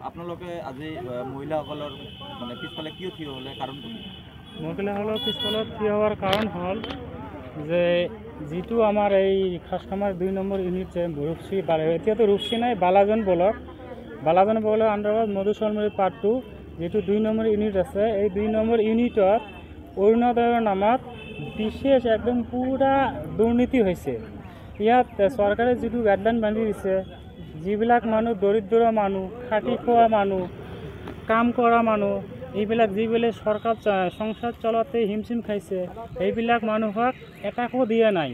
আপোনালোকে আজি মহিলাসকলৰ মানে পিছফালে কিয় থিয় হ'লে কাৰণটো কি? মহিলাসকলৰ পিছফালে থিয় হোৱাৰ কাৰণ হ'ল যে যিটো আমাৰ এই খাসখামাৰ 2 নম্বৰ ইউনিট যে ৰূপসী এতিয়াতো ৰূপসী নাই, বালাজন ব্লকৰ আণ্ডাৰত মধুচলমাৰী পাৰ্ট 2 যিটো 2 নম্বৰ ইউনিট আছে, এই 2 নম্বৰ ইউনিটত অৰুণোদয়ৰ নামত বিশেষ একদম পুৰা দুৰ্নীতি হৈছে। ইয়াত চৰকাৰে যিটো গাইডলাইন বান্ধি দিছে, যিবিলাক মানুহ দৰিদ্ৰ মানুহ, খাটি খোৱা মানুহ, কাম কৰা মানুহ, এইবিলাক যিবিলাক চৰকাৰ সংসাৰ চলাতে হিমচিম খাইছে, সেইবিলাক মানুহক এটাকো দিয়া নাই।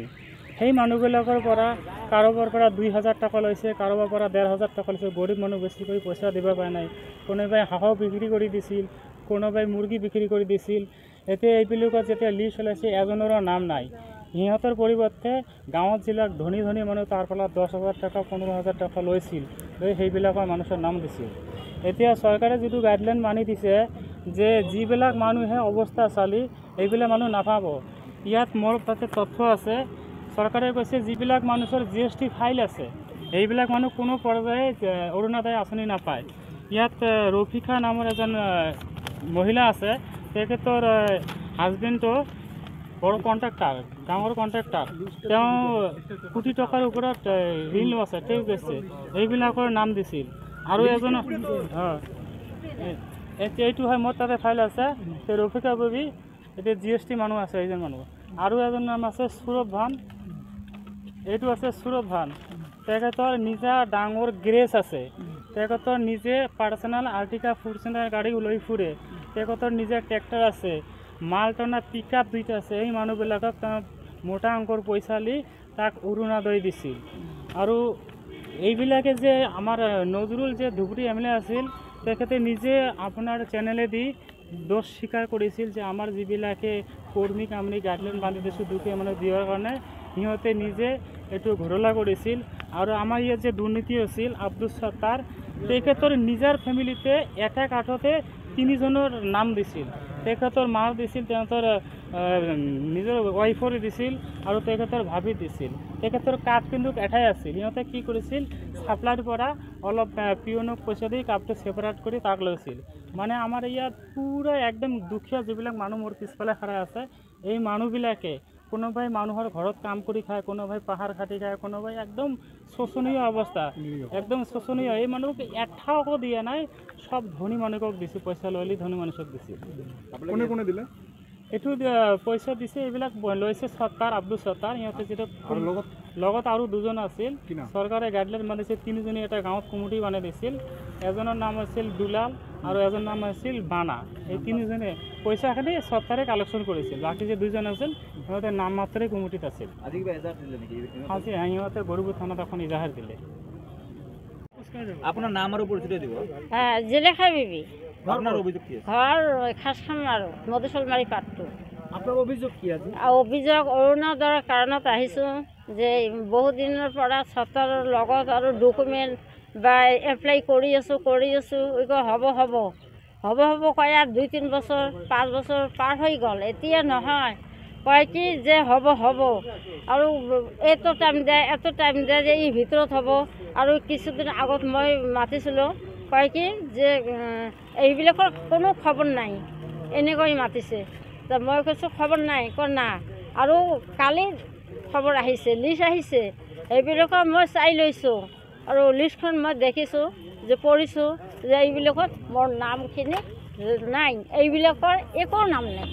সেই মানুহবিলাকৰ পৰা কাৰোবাৰ পৰা 2000 টকা লৈছে, কাৰোবাৰ পৰা 1500 টকা লৈছে। গৰীব মানুহ বেছিকৈ পইচা দিব পৰা নাই। কোনোবাই হাঁহ বিক্ৰী কৰি দিছিল, কোনোবাই মুৰ্গী বিক্ৰী কৰি দিছিল। এতিয়া এইবিলাকত যেতিয়া লিষ্ট ওলাইছে, এজনৰো নাম নাই। সিহঁতৰ পৰিৱৰ্তে গাঁৱত যিবিলাক ধনী মানুহ তাৰ পৰা 10,000 টকা 15,000 টকা লৈছিল, সেইবিলাকৰ মানুহৰ নাম দিছিল। এতিয়া চৰকাৰে যিটো গাইডলাইন মানি দিছে যে যিবিলাক মানুহে অৱস্থা চালি এইবিলাক মানুহ নাপাব। ইয়াত মোৰ তাতে তথ্য আছে, চৰকাৰে কৈছে যিবিলাক মানুহৰ GST ফাইল আছে এইবিলাক মানুহ কোনো পৰ্যায়ে অৰুণোদয় আঁচনি নাপায়। ইয়াত ৰফিকা নামৰ এজন মহিলা আছে, তেখেতৰ হাজবেণ্ডটো বড় কণ্ট্ৰাক্টাৰ, ডাঙৰ কণ্ট্ৰাক্টাৰ। তেওঁ কোটি টকাৰ ওপৰত ঋণ আছে, টেক্স দিছে, এইবিলাকৰ নাম দিছিল। আৰু এজন এইটো হয়, মোৰ তাতে ফাইল আছে, ৰফিকা বিবি, এতিয়া GST মানুহ আছে এইজন মানুহ। আৰু এজন নাম আছে সুৰভ ভান, এইটো আছে সুৰভ ভান। তেখেতৰ নিজা ডাঙৰ গেৰেজ আছে, তেখেতৰ নিজে পাৰ্চনেল আৰ্টিকা ফৰ্চুনাৰ গাড়ী লৈ ফুৰে, তেখেতৰ নিজে ট্ৰেক্টৰ আছে, মাল টনা পিকআপ 2টা আছে। এই মানুহবিলাকক মোটা অংকৰ পইচা দি তাক অৰুণোদয় দিছিল। আৰু এইবিলাকে যে আমাৰ নজৰুল যে ধুবুৰী MLA আছিল, তেখেতে নিজে আপোনাৰ চেনেলেদি দোষ স্বীকাৰ কৰিছিল যে আমাৰ যিবিলাকে কৰ্মীক আমি গাইডলাইন বান্ধি দিছোঁ দুখীয়া মানুহ দিয়াৰ কাৰণে, সিহঁতে নিজে এইটো ঘৰলা কৰিছিল। আৰু আমাৰ ইয়াত যে দুৰ্নীতি হৈছিল, আব্দুল সত্তাৰ, তেখেতৰ নিজৰ ফেমিলিতে এটা কাঠতে 3জনৰ নাম দিছিল। তেখেতৰ মাৰ দিছিল, তেখেতৰ নিজৰ ৱাইফৰ দিছিল, আৰু তেখেতৰ ভাবি দিছিল। তেখেতৰ কাঠ কিন্তু এটাই আছিল। সিহঁতে কি কৰিছিল, ছাপ্লাইৰ পৰা অলপ পিয়নক পইচা দি কাপটো ছেপাৰেট কৰি তাক লৈছিল। মানে আমাৰ ইয়াত পুৰা একদম দুখীয়া যিবিলাক মানুহ মোৰ পিছফালে খাৰা আছে, এই মানুহবিলাকে কোনোবাই মানুহৰ ঘৰত কাম কৰি খায়, কোনোবাই পাহাৰ কাটি খায়, কোনোবাই একদম শোচনীয় অৱস্থা, একদম শোচনীয়। এই মানুহক এটাও দিয়া নাই, সব ধনী মানুহক দিছে, পইচা লৈ ধনী মানুহক দিছে। কোনে দিলে? এইটো পইচা দিছে, এইবিলাক লৈছে সত্তাৰ, আব্দুল সত্তাৰ। সিহঁতে যিটো লগত আৰু 2জন আছিল, চৰকাৰে গাইডলাইন বান্ধিছে 3জনে এটা গাঁৱত কমিটি বনাই দিছিল। এজনৰ নাম আছিল দুলাল আৰু এজনৰ নাম আছিল বানা। এই 3জনে পইচাখিনি সত্তাৰে কালেকশ্যন কৰিছিল। বাকী যে 2জন আছিল সিহঁতে নাম মাত্ৰই কমিটিত আছিল। আজি সিহঁতে গৰুবোৰ থানাত এখন ইজাহাৰ দিলে। আপোনাৰ নাম আৰু পৰিচয় দিব। জিলেখা বিবি, আপোনাৰ অভিযোগ কি আছে? ঘৰ খাসখামাৰ মধুচলমাৰী পাৰ্ট 2। আপোনাৰ অভিযোগ কি আছে? অভিযোগ অৰুণোদয়ৰ কাৰণত আহিছোঁ যে বহুত দিনৰ পৰা চৰকাৰৰ লগত আৰু ডকুমেণ্ট বা এপ্লাই কৰি আছোঁ হ'ব কয়। 2-3 বছৰ 5 বছৰ পাৰ হৈ গ'ল, এতিয়া নহয়। কয় কি যে হ'ব আৰু এইটো টাইম দিয়ে যে এই ভিতৰত হ'ব। আৰু কিছুদিন আগত মই মাতিছিলোঁ, কয় কি যে এইবিলাকৰ কোনো খবৰ নাই, এনেকৈ মাতিছে। তো মই কৈছোঁ খবৰ নাই, না। আৰু কালি খবৰ আহিছে, লিষ্ট আহিছে, এইবিলাকৰ মই চাই লৈছোঁ। আৰু লিষ্টখন মই দেখিছোঁ যে পঢ়িছোঁ যে এইবিলাকত মোৰ নামখিনি নাই, এইবিলাকৰ একো নাম নাই।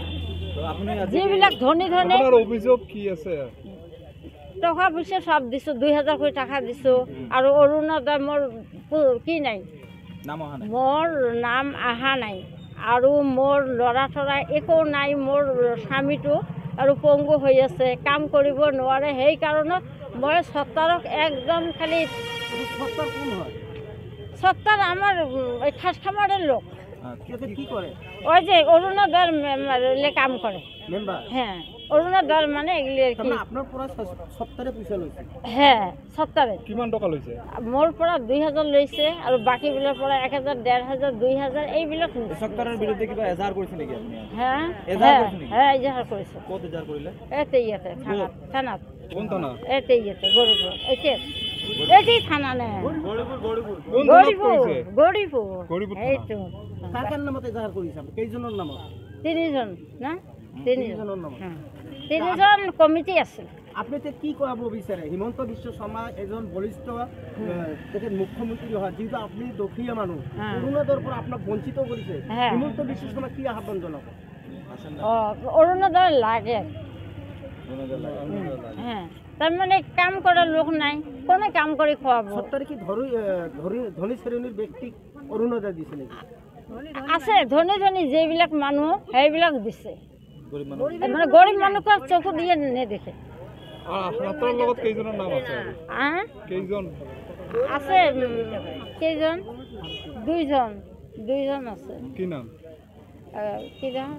যিবিলাক ধনী অভিযোগ কি আছে? টকা পইচা সব দিছোঁ, 2000 কোটি টাকা দিছোঁ। আৰু অৰুণোদয় মোৰ কি নাই, মোৰ নাম অহা নাই। আৰু মোৰ ল'ৰা থৰা একো নাই। মোৰ স্বামীটো আৰু পংগু হৈ আছে, কাম কৰিব নোৱাৰে। সেই কাৰণত মই চৰকাৰক একদম খালি, চৰকাৰ আমাৰ খাসখামাৰৰ লোক, ওই যে অৰুণোদয় কাম কৰে। হ্যাঁ, অৰুণোদয় মানে এগুলি আৰ কি। হ্যাঁ, সত্তৰে। কিমান টকা লৈছে? মোৰ পৰা 2000 লৈছে, আৰু বাকীবিলাকৰ পৰা 1000, 1500, 2000 এইবিলাক লৈছে। চৰকাৰৰ বিৰুদ্ধে কিবা এজাহাৰ কৰিছে নেকি আপুনি? হ্যাঁ, এজাহাৰ কৰিছে। ক'ত এজাহাৰ কৰিলে? ইয়াতে থানাত। কোন থানা? ইয়াতে গৰুপুৰ, এতিয়া এটি থানা নেই কোন থানাত কৰিছে? গৌৰীপুৰ থানা। এইটো কাৰ কাৰ নামত এজাহাৰ কৰিছে আপুনি? কেইজনৰ নামত? তিনিজন না তিনিজন তিনিজনৰ নামত। তিনিজন কমিটি আছে আপুনি এতিয়া কি কৰাব বিচাৰে? হিমন্ত বিশ্ব শৰ্মা এজন বলিষ্ঠ তেখেত মুখ্যমন্ত্ৰী হয়, যিহেতু আপুনি দুখীয়া মানুহ, অৰুণোদয়ৰ পৰা আপোনাক বঞ্চিত কৰিছে। হ্যাঁ। হিমন্ত বিশ্ব শৰ্মা কি আহ্বান জনাব? অৰুণোদয় লাগে হ্যাঁ তাৰমানে কাম কৰা লোক নাই, কোনে কাম কৰি খুৱাব? চৰকাৰে কি ধনী শ্ৰেণীৰ ব্যক্তিক অৰুণোদয় দিছে নেকি? আছে ধনী ধনী যিবিলাক মানুহ সেইবিলাক দিছে, মানে গৰীব মানুহক চকু দিয়ে নেদেখে। আপোনাৰ লগত কেইজনৰ নাম আছে আৰু? কেইজন? আছে কেইজন? দুইজন আছে। কি নাম? কি নাম?